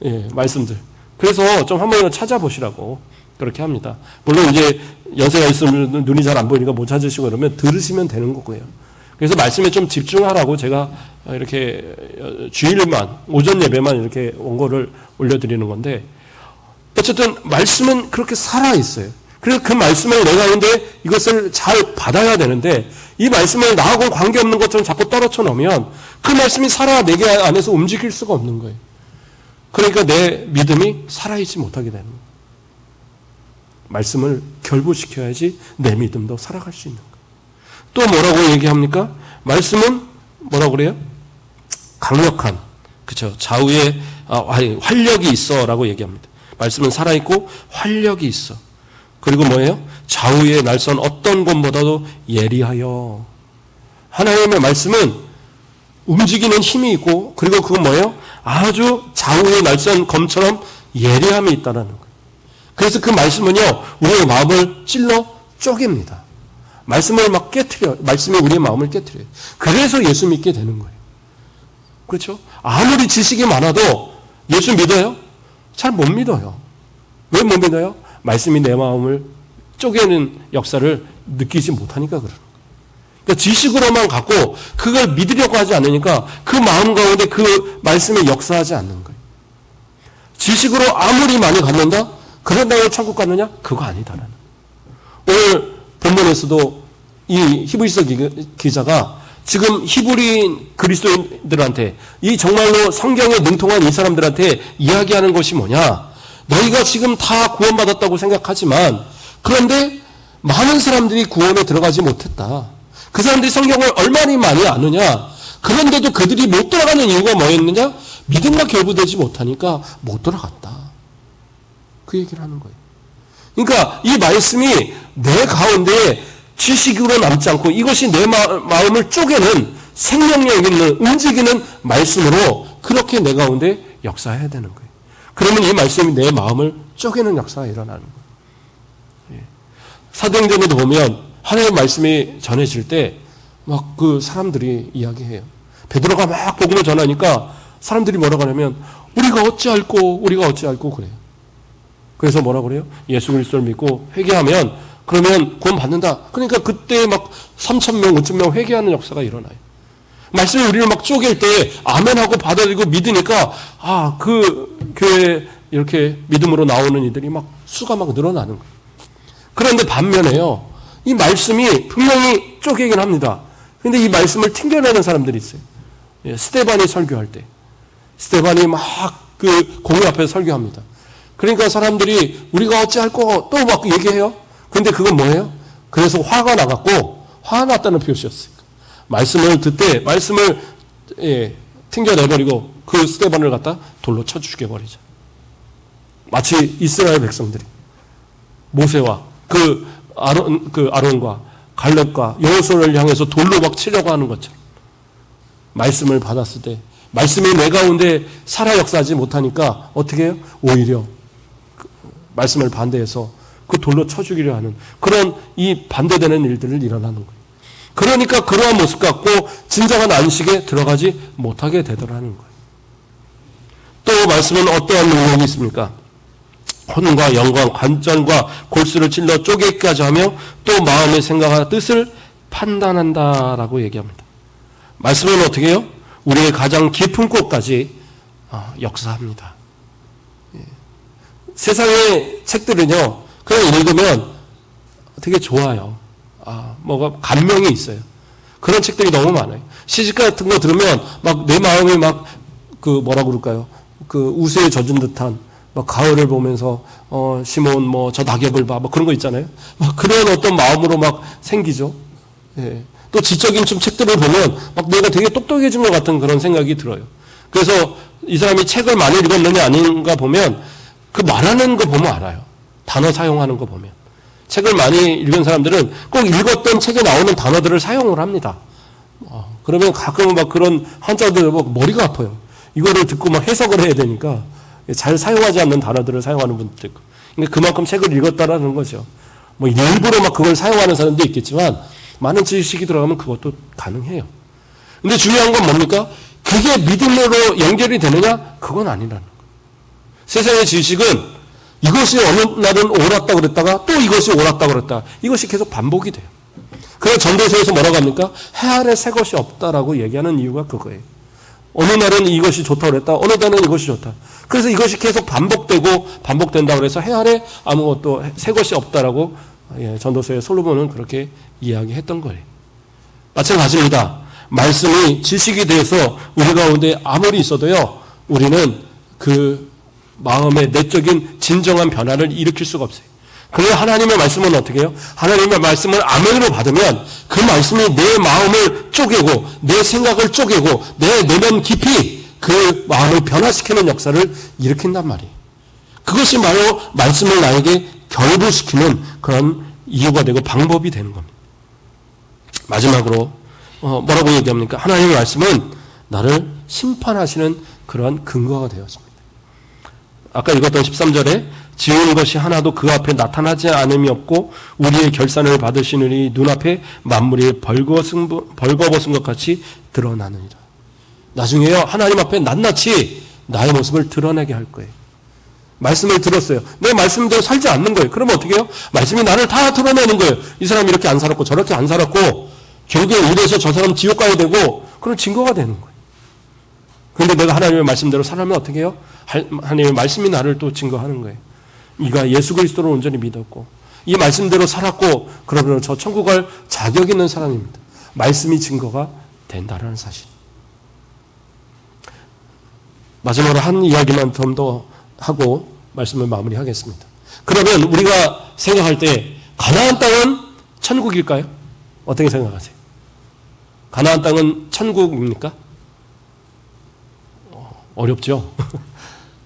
예, 말씀들. 그래서 좀 한번 찾아보시라고 그렇게 합니다. 물론 이제 연세가 있으면 눈이 잘 안 보이니까 못 찾으시고 그러면 들으시면 되는 거고요. 그래서 말씀에 좀 집중하라고 제가 이렇게 주일만, 오전 예배만 이렇게 원고를 올려드리는 건데, 어쨌든 말씀은 그렇게 살아있어요. 그래서 그 말씀을 내 가운데 이것을 잘 받아야 되는데, 이 말씀을 나하고 관계없는 것처럼 자꾸 떨어져 놓으면 그 말씀이 살아 내 안에서 움직일 수가 없는 거예요. 그러니까 내 믿음이 살아있지 못하게 되는 거예요. 말씀을 결부시켜야지 내 믿음도 살아갈 수 있는 거예요. 또 뭐라고 얘기합니까? 말씀은 뭐라고 그래요? 강력한, 그렇죠? 좌우에 활력이 있어라고 얘기합니다. 말씀은 살아있고 활력이 있어. 그리고 뭐예요? 좌우의 날선 어떤 것보다도 예리하여. 하나님의 말씀은 움직이는 힘이 있고, 그리고 그건 뭐예요? 아주 좌우의 날선 검처럼 예리함이 있다는 거예요. 그래서 그 말씀은요, 우리의 마음을 찔러 쪼갭니다. 말씀을 막 깨트려요. 말씀이 우리의 마음을 깨트려요. 그래서 예수 믿게 되는 거예요. 그렇죠? 아무리 지식이 많아도 예수 믿어요? 잘 못 믿어요. 왜 못 믿어요? 말씀이 내 마음을 쪼개는 역사를 느끼지 못하니까 그러는 거예요. 그러니까 지식으로만 갖고 그걸 믿으려고 하지 않으니까 그 마음 가운데 그 말씀에 역사하지 않는 거예요. 지식으로 아무리 많이 갖는다? 그런다고 천국 갔느냐? 그거 아니다라는. 오늘 본문에서도 이 히브리서 기자가 지금 히브리인 그리스도인들한테 이 정말로 성경에 능통한 이 사람들한테 이야기하는 것이 뭐냐? 너희가 지금 다 구원받았다고 생각하지만 그런데 많은 사람들이 구원에 들어가지 못했다. 그 사람들이 성경을 얼마나 많이 아느냐? 그런데도 그들이 못 들어가는 이유가 뭐였느냐? 믿음과 결부되지 못하니까 못 들어갔다. 그 얘기를 하는 거예요. 그러니까 이 말씀이 내 가운데 지식으로 남지 않고 이것이 내 마음을 쪼개는 생명력 있는 움직이는 말씀으로 그렇게 내 가운데 역사해야 되는 거예요. 그러면 이 말씀이 내 마음을 쪼개는 역사가 일어나는 거예요. 사도행전에도 보면 하나님의 말씀이 전해질 때 막 그 사람들이 이야기해요. 베드로가 막 복음을 전하니까 사람들이 뭐라고 하냐면 우리가 어찌 알고 그래요. 그래서 뭐라고 그래요? 예수 그리스도를 믿고 회개하면 그러면 구원 받는다. 그러니까 그때 막 3,000명, 5,000명 회개하는 역사가 일어나요. 말씀이 우리를 막 쪼갤 때 아멘하고 받아들이고 믿으니까 그 교회에 이렇게 믿음으로 나오는 이들이 막 수가 막 늘어나는 거예요. 그런데 반면에요. 이 말씀이 분명히 쪼개긴 합니다. 근데 이 말씀을 튕겨내는 사람들이 있어요. 스데반이 설교할 때. 스데반이 막 그 공회 앞에서 설교합니다. 그러니까 사람들이 우리가 어찌할꼬 또 막 얘기해요. 근데 그건 뭐예요? 그래서 화가 나갖고 화가 났다는 표시였어요. 말씀을 듣되 말씀을 튕겨내버리고 그 스데반을 갖다 돌로 쳐 죽여버리자. 마치 이스라엘 백성들이 모세와 그 아론과 갈렙과 여호수아를 향해서 돌로 막 치려고 하는 것처럼 말씀을 받았을 때 말씀이 내 가운데 살아 역사하지 못하니까 어떻게 해요? 오히려 말씀을 반대해서 그 돌로 쳐 죽이려 하는 그런 이 반대되는 일들을 일어나는 거예요. 그러니까 그러한 모습 갖고 진정한 안식에 들어가지 못하게 되더라는 거예요. 또 말씀은 어떠한 능력이 있습니까? 혼과 영과 관절과 골수를 찔러 쪼개기까지 하며 또 마음의 생각과 뜻을 판단한다라고 얘기합니다. 말씀은 어떻게 해요? 우리의 가장 깊은 곳까지 역사합니다. 세상의 책들은요, 그냥 읽으면 되게 좋아요. 뭐가 감명이 있어요. 그런 책들이 너무 많아요. 시집 같은 거 들으면 막 내 마음이 막 뭐라고 그럴까요? 그 우수에 젖은 듯한 막 가을을 보면서 시몬 뭐 저 낙엽을 봐, 뭐 그런 거 있잖아요. 막 그런 어떤 마음으로 막 생기죠. 예. 또 지적인 좀 책들을 보면 막 내가 되게 똑똑해진 것 같은 그런 생각이 들어요. 그래서 이 사람이 책을 많이 읽었느냐 아닌가 보면 그 말하는 거 보면 알아요. 단어 사용하는 거 보면. 책을 많이 읽은 사람들은 꼭 읽었던 책에 나오는 단어들을 사용을 합니다. 그러면 가끔은 막 그런 한자들 막 머리가 아파요. 이거를 듣고 막 해석을 해야 되니까 잘 사용하지 않는 단어들을 사용하는 분들도 있고. 그러니까 그만큼 책을 읽었다라는 거죠. 뭐 일부러 막 그걸 사용하는 사람도 있겠지만 많은 지식이 들어가면 그것도 가능해요. 근데 중요한 건 뭡니까? 그게 믿음으로 연결이 되느냐? 그건 아니라는 거예요. 세상의 지식은 이것이 어느 날은 옳았다 그랬다가 또 이것이 옳았다 그랬다. 이것이 계속 반복이 돼요. 그래서 전도서에서 뭐라고 합니까? 해 아래 새 것이 없다라고 얘기하는 이유가 그거예요. 어느 날은 이것이 좋다 그랬다. 어느 날은 이것이 좋다. 그래서 이것이 계속 반복된다 그래서 해 아래 아무것도 새 것이 없다라고 전도서의 솔로몬은 그렇게 이야기했던 거예요. 마찬가지입니다. 말씀이 지식이 되어서 우리 가운데 아무리 있어도요. 우리는 그 마음의 내적인 진정한 변화를 일으킬 수가 없어요. 그래서 하나님의 말씀은 어떻게 해요? 하나님의 말씀을 아멘으로 받으면 그 말씀이 내 마음을 쪼개고 내 생각을 쪼개고 내 내면 깊이 그 마음을 변화시키는 역사를 일으킨단 말이에요. 그것이 바로 말씀을 나에게 결부시키는 그런 이유가 되고 방법이 되는 겁니다. 마지막으로 뭐라고 얘기합니까? 하나님의 말씀은 나를 심판하시는 그런 근거가 되었습니다. 아까 읽었던 13절에 지은 것이 하나도 그 앞에 나타나지 않음이 없고 우리의 결산을 받으시느니 눈앞에 만물이 벌거벗은 것 같이 드러나느니라. 나중에요. 하나님 앞에 낱낱이 나의 모습을 드러내게 할 거예요. 말씀을 들었어요. 내 말씀대로 살지 않는 거예요. 그러면 어떻게 해요? 말씀이 나를 다 드러내는 거예요. 이 사람이 이렇게 안 살았고 저렇게 안 살았고 결국에 이래서 저 사람 지옥 가야 되고 그런 증거가 되는 거예요. 그런데 내가 하나님의 말씀대로 살면 어떻게 해요? 하나님의 말씀이 나를 또 증거하는 거예요. 이가 예수 그리스도를 온전히 믿었고 이 말씀대로 살았고 그러면 저 천국 갈 자격 있는 사람입니다. 말씀이 증거가 된다는 사실. 마지막으로 한 이야기만 좀 더 하고 말씀을 마무리하겠습니다. 그러면 우리가 생각할 때 가나안 땅은 천국일까요? 어떻게 생각하세요? 가나안 땅은 천국입니까? 어렵죠.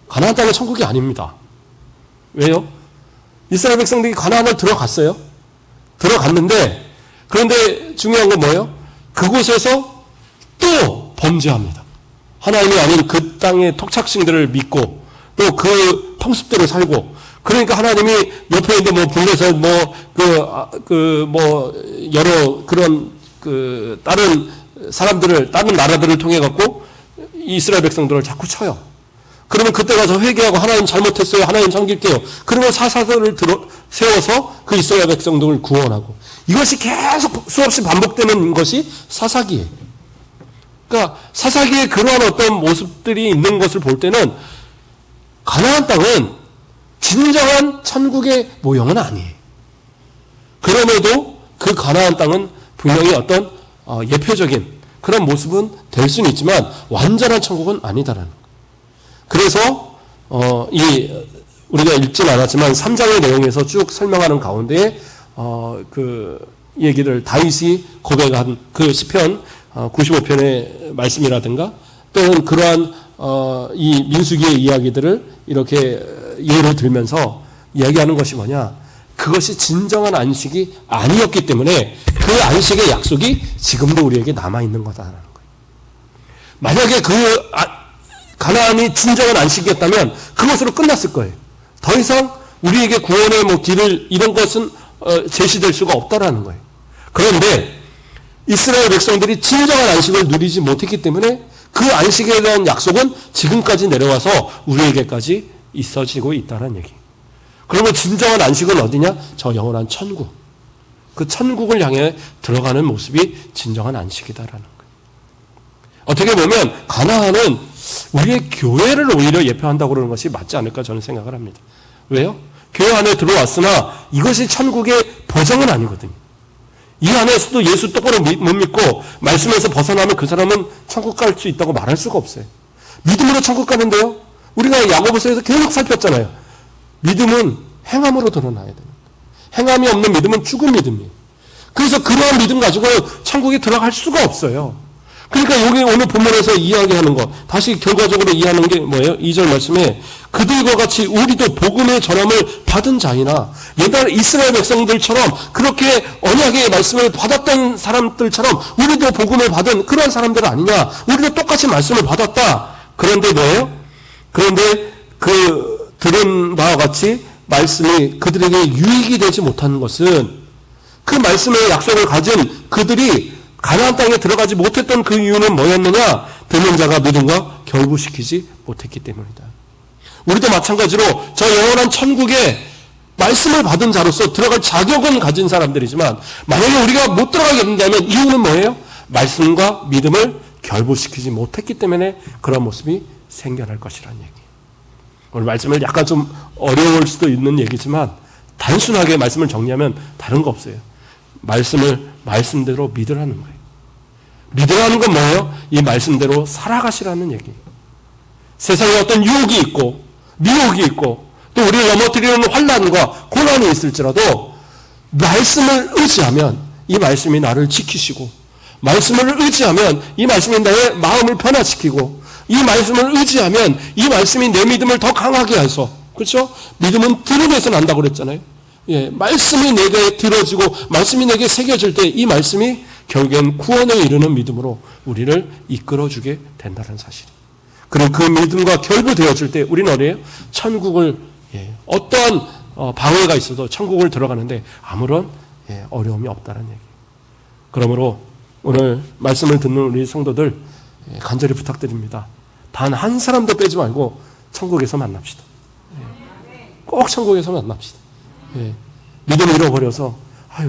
가나안 땅은 천국이 아닙니다. 왜요? 이스라엘 백성들이 가나안을 들어갔어요. 들어갔는데 그런데 중요한 건 뭐예요? 그곳에서 또 범죄합니다. 하나님이 아닌 그 땅의 토착신들을 믿고 또 그 풍습대로 살고 그러니까 하나님이 옆에 있는 뭐 불려서 여러 그런 다른 사람들을 다른 나라들을 통해 갖고 이스라엘 백성들을 자꾸 쳐요. 그러면 그때 가서 회개하고 하나님 잘못했어요. 하나님 섬길게요. 그러면 사사들을 세워서 그 이스라엘 백성들을 구원하고 이것이 계속 수없이 반복되는 것이 사사기예요. 그러니까 사사기에 그러한 어떤 모습들이 있는 것을 볼 때는 가나안 땅은 진정한 천국의 모형은 아니에요. 그럼에도 그 가나안 땅은 분명히 어떤 예표적인 그런 모습은 될 수는 있지만 완전한 천국은 아니다라는 거예요. 그래서 우리가 읽진 않았지만 3장의 내용에서 쭉 설명하는 가운데 그 얘기를 다윗이 고백한 그 시편 95편의 말씀이라든가 또는 그러한 이 민수기의 이야기들을 이렇게 예로 들면서 이야기하는 것이 뭐냐? 그것이 진정한 안식이 아니었기 때문에 그 안식의 약속이 지금도 우리에게 남아있는 거다라는 거예요. 만약에 가나안이 진정한 안식이었다면 그것으로 끝났을 거예요. 더 이상 우리에게 구원의 길을 이런 것은 제시될 수가 없다라는 거예요. 그런데 이스라엘 백성들이 진정한 안식을 누리지 못했기 때문에 그 안식에 대한 약속은 지금까지 내려와서 우리에게까지 있어지고 있다는 얘기. 그러면 진정한 안식은 어디냐? 저 영원한 천국. 그 천국을 향해 들어가는 모습이 진정한 안식이다라는 거예요. 어떻게 보면 가나안은 우리의 교회를 오히려 예표한다고 그러는 것이 맞지 않을까 저는 생각을 합니다. 왜요? 교회 안에 들어왔으나 이것이 천국의 보장은 아니거든요. 이 안에서도 예수 똑바로 못 믿고 말씀에서 벗어나면 그 사람은 천국 갈 수 있다고 말할 수가 없어요. 믿음으로 천국 가는데요. 우리가 야고보서에서 계속 살폈잖아요. 믿음은 행함으로 드러나야 됩니다. 행함이 없는 믿음은 죽은 믿음이에요. 그래서 그러한 믿음 가지고 천국에 들어갈 수가 없어요. 그러니까 여기 오늘 본문에서 이야기하는 거, 다시 결과적으로 이해하는 게 뭐예요? 2절 말씀에 그들과 같이 우리도 복음의 전함을 받은 자이나, 옛날 이스라엘 백성들처럼 그렇게 언약의 말씀을 받았던 사람들처럼 우리도 복음을 받은 그런 사람들 아니냐? 우리도 똑같이 말씀을 받았다. 그런데 뭐예요? 그런데 그 들은 바와 같이 말씀이 그들에게 유익이 되지 못하는 것은, 그 말씀의 약속을 가진 그들이 가나안 땅에 들어가지 못했던 그 이유는 뭐였느냐? 듣는 자가 믿음과 결부시키지 못했기 때문이다. 우리도 마찬가지로 저 영원한 천국에 말씀을 받은 자로서 들어갈 자격은 가진 사람들이지만, 만약에 우리가 못 들어가게 된다면 이유는 뭐예요? 말씀과 믿음을 결부시키지 못했기 때문에 그런 모습이 생겨날 것이라는 얘기예요. 오늘 말씀을 약간 좀 어려울 수도 있는 얘기지만 단순하게 말씀을 정리하면 다른 거 없어요. 말씀을 말씀대로 믿으라는 거예요. 믿으라는 건 뭐예요? 이 말씀대로 살아가시라는 얘기예요. 세상에 어떤 유혹이 있고 미혹이 있고 또 우리를 넘어뜨리는 환난과 고난이 있을지라도 말씀을 의지하면 이 말씀이 나를 지키시고, 말씀을 의지하면 이 말씀이 나의 마음을 변화시키고, 이 말씀을 의지하면 이 말씀이 내 믿음을 더 강하게 해서, 그렇죠? 믿음은 들음에서 난다고 그랬잖아요. 예, 말씀이 내게 들어지고 말씀이 내게 새겨질 때 이 말씀이 결국엔 구원에 이르는 믿음으로 우리를 이끌어주게 된다는 사실. 그리고 그 믿음과 결부되어질 때 우리는 어디에요? 천국을, 어떠한 방해가 있어도 천국을 들어가는데 아무런 어려움이 없다는 얘기예요. 그러므로 오늘 말씀을 듣는 우리 성도들 간절히 부탁드립니다. 단 한 사람도 빼지 말고 천국에서 만납시다. 꼭 천국에서 만납시다. 믿음을 잃어버려서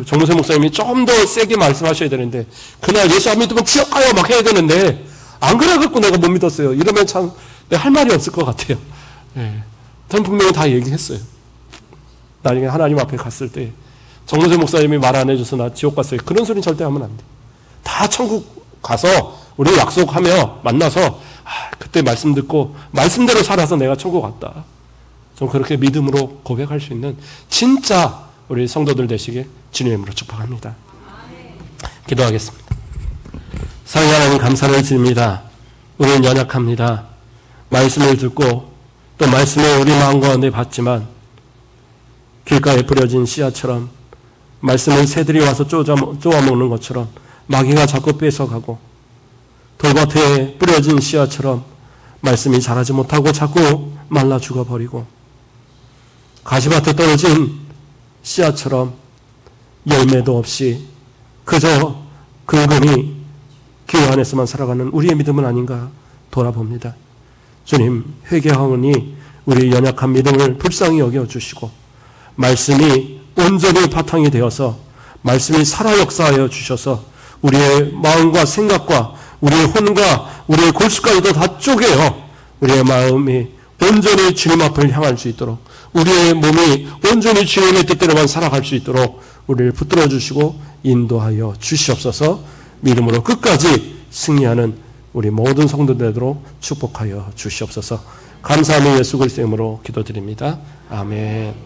정무세 목사님이 좀 더 세게 말씀하셔야 되는데, 그날 예수 안 믿으면 지옥 가요 막 해야 되는데 안 그래갖고 내가 못 믿었어요. 이러면 참 내가 할 말이 없을 것 같아요. 저는 분명히 다 얘기했어요. 나중에 하나님 앞에 갔을 때 정무세 목사님이 말 안 해줘서 나 지옥 갔어요. 그런 소리는 절대 하면 안 돼. 다 천국 가서 우리 약속하며 만나서 그때 말씀 듣고 말씀대로 살아서 내가 천국 갔다. 좀 그렇게 믿음으로 고백할 수 있는 진짜 우리 성도들 되시게 주님의 이름으로 축복합니다. 기도하겠습니다. 사랑하는 하나님, 감사를 드립니다. 우리는 연약합니다. 말씀을 듣고 또 말씀을 우리 마음 가운데 받지만 길가에 뿌려진 씨앗처럼, 말씀을 새들이 와서 쪼아먹는 것처럼 마귀가 자꾸 뺏어가고, 돌밭에 뿌려진 씨앗처럼 말씀이 자라지 못하고 자꾸 말라 죽어버리고, 가시밭에 떨어진 씨앗처럼 열매도 없이 그저 긁음이 교회 안에서만 살아가는 우리의 믿음은 아닌가 돌아봅니다. 주님, 회개하오니 우리 연약한 믿음을 불쌍히 여겨주시고, 말씀이 온전히 바탕이 되어서 말씀이 살아 역사하여 주셔서 우리의 마음과 생각과 우리의 혼과 우리의 골수까지도 다 쪼개어 우리의 마음이 온전히 주님 앞을 향할 수 있도록, 우리의 몸이 온전히 주님의 뜻대로만 살아갈 수 있도록 우리를 붙들어 주시고 인도하여 주시옵소서. 믿음으로 끝까지 승리하는 우리 모든 성도들 되도록 축복하여 주시옵소서. 감사하는 예수 그리스도의 이름으로 기도드립니다. 아멘.